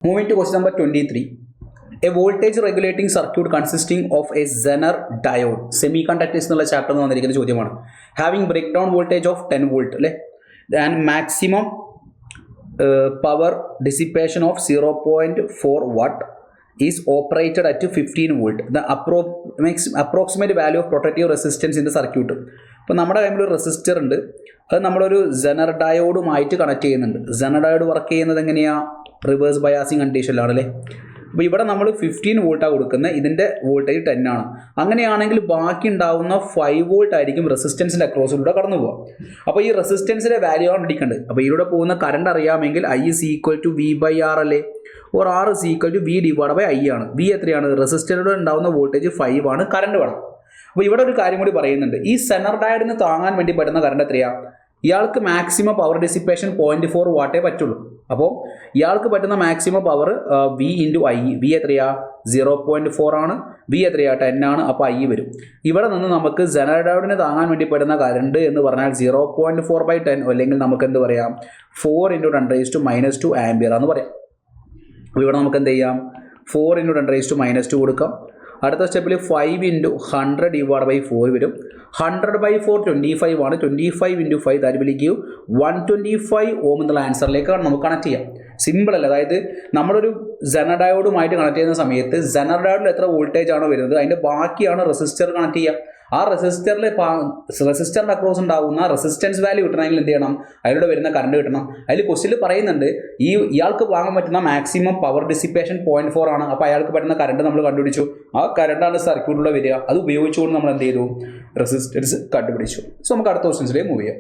Moving to question number 23. A voltage regulating circuit consisting of a Zener diode, semiconductors എന്നുള്ള chapter എന്ന് വന്നിരിക്കുന്ന ചോദ്യമാണ്. Having breakdown voltage of 10 volt അല്ലേ, and maximum power dissipation of 0.4 watt is operated at 15 volt. The approximate value of protective resistance in the circuit. ഇപ്പോൾ നമ്മുടെ കയ്യിൽ ഒരു resistor ഉണ്ട്, അത് നമ്മളൊരു സെനർ ഡയോഡുമായിട്ട് കണക്ട് ചെയ്യുന്നുണ്ട്. സെനർ ഡയോഡ് വർക്ക് ചെയ്യുന്നത് എങ്ങനെയാണ്? റിവേഴ്സ് ബയാസിങ് കണ്ടീഷനിലാണ് അല്ലേ. അപ്പോൾ ഇവിടെ നമ്മൾ 15 വോൾട്ടാണ് കൊടുക്കുന്നത്, ഇതിൻ്റെ വോൾട്ടേജ് 10 ആണ്. അങ്ങനെയാണെങ്കിൽ ബാക്കി ഉണ്ടാവുന്ന 5 വോൾട്ട് ആയിരിക്കും റെസിസ്റ്റൻസിൻ്റെ അക്രോസിലൂടെ കടന്നു പോകുക. അപ്പോൾ ഈ റെസിസ്റ്റൻസിൻ്റെ വാല്യൂ ആണ് പിടിക്കേണ്ടത്. അപ്പോൾ ഇതിലൂടെ പോകുന്ന കറണ്ട് അറിയാമെങ്കിൽ I is equal to V/R അല്ലേ, or R is equal to V/I ആണ്. V എത്രയാണ്? റെസിസ്റ്ററിലൂടെ ഉണ്ടാവുന്ന വോൾട്ടേജ് 5 ആണ്, കറണ്ട് വേണം. അപ്പോൾ ഇവിടെ ഒരു കാര്യം കൂടി പറയുന്നുണ്ട്, ഈ സെനർ ഡയോഡിന് താങ്ങാൻ വേണ്ടി പറ്റുന്ന കറണ്ട് എത്രയാണ്? ഇയാൾക്ക് മാക്സിമം പവർ ഡിസിപ്പേഷൻ 0.4 വാട്ടേ പറ്റുള്ളൂ. അപ്പോൾ ഇയാൾക്ക് പറ്റുന്ന maximum power V × I. V എത്രയാ? 0.4 ആണ്. V എത്രയാ? 10 ആണ്. അപ്പോൾ I വരും. ഇവിടെ നിന്ന് നമുക്ക് സെനർ ഡയോഡിന് താങ്ങാൻ വേണ്ടി പറ്റുന്ന കറണ്ട് എന്ന് പറഞ്ഞാൽ 0.4/10 അല്ലെങ്കിൽ നമുക്ക് എന്ത് പറയാം? 4 × 10⁻² ആംപിയർ എന്ന് പറയാം. അപ്പോൾ ഇവിടെ നമുക്ക് എന്ത് ചെയ്യാം? 4 × 10⁻² കൊടുക്കാം. അടുത്ത സ്റ്റെപ്പിൽ 5 × 100/4 വരും. 100/4 25 ആണ്. 25 × 5 ദാറ്റ് വിൽ ഗിവ് 125 ഓം എന്നുള്ള ആൻസറിലേക്കാണ് നമുക്ക് കണക്ട് ചെയ്യാം. സിമ്പിൾ അല്ല. അതായത് നമ്മളൊരു സെനർ ഡയോഡുമായിട്ട് കണക്ട് ചെയ്യുന്ന സമയത്ത് സെനർ ഡയോഡിൽ എത്ര വോൾട്ടേജ് ആണോ വരുന്നത് അതിൻ്റെ ബാക്കിയാണ് റെസിസ്റ്റർ കണക്ട് ചെയ്യുക. ആ റെസിസ്റ്ററിൻ്റെ അക്രോസ് ഉണ്ടാകുന്ന റെസിസ്റ്റൻസ് വാല്യൂ കിട്ടണമെങ്കിൽ എന്ത് ചെയ്യണം? അതിലൂടെ വരുന്ന കറണ്ട് കിട്ടണം. അതിൽ ക്വസ്റ്റിൽ പറയുന്നുണ്ട് ഇയാൾക്ക് വാങ്ങാൻ പറ്റുന്ന മാക്സിമം പവർ ഡിസിപ്പേഷൻ 0.4 ആണ്. അപ്പോൾ അയാൾക്ക് പറ്റുന്ന കറണ്ട് നമ്മൾ കണ്ടുപിടിച്ചു. ആ കറണ്ടാണ് സർക്യൂട്ടിലൂടെ വരിക. അത് ഉപയോഗിച്ചുകൊണ്ട് നമ്മൾ എന്ത് ചെയ്തു? റെസിസ്റ്റൻസ് കണ്ടുപിടിച്ചു. സോ നമുക്ക് അടുത്ത ക്വസ്റ്റ്യൻസിലേക്ക് മൂവ് ചെയ്യാം.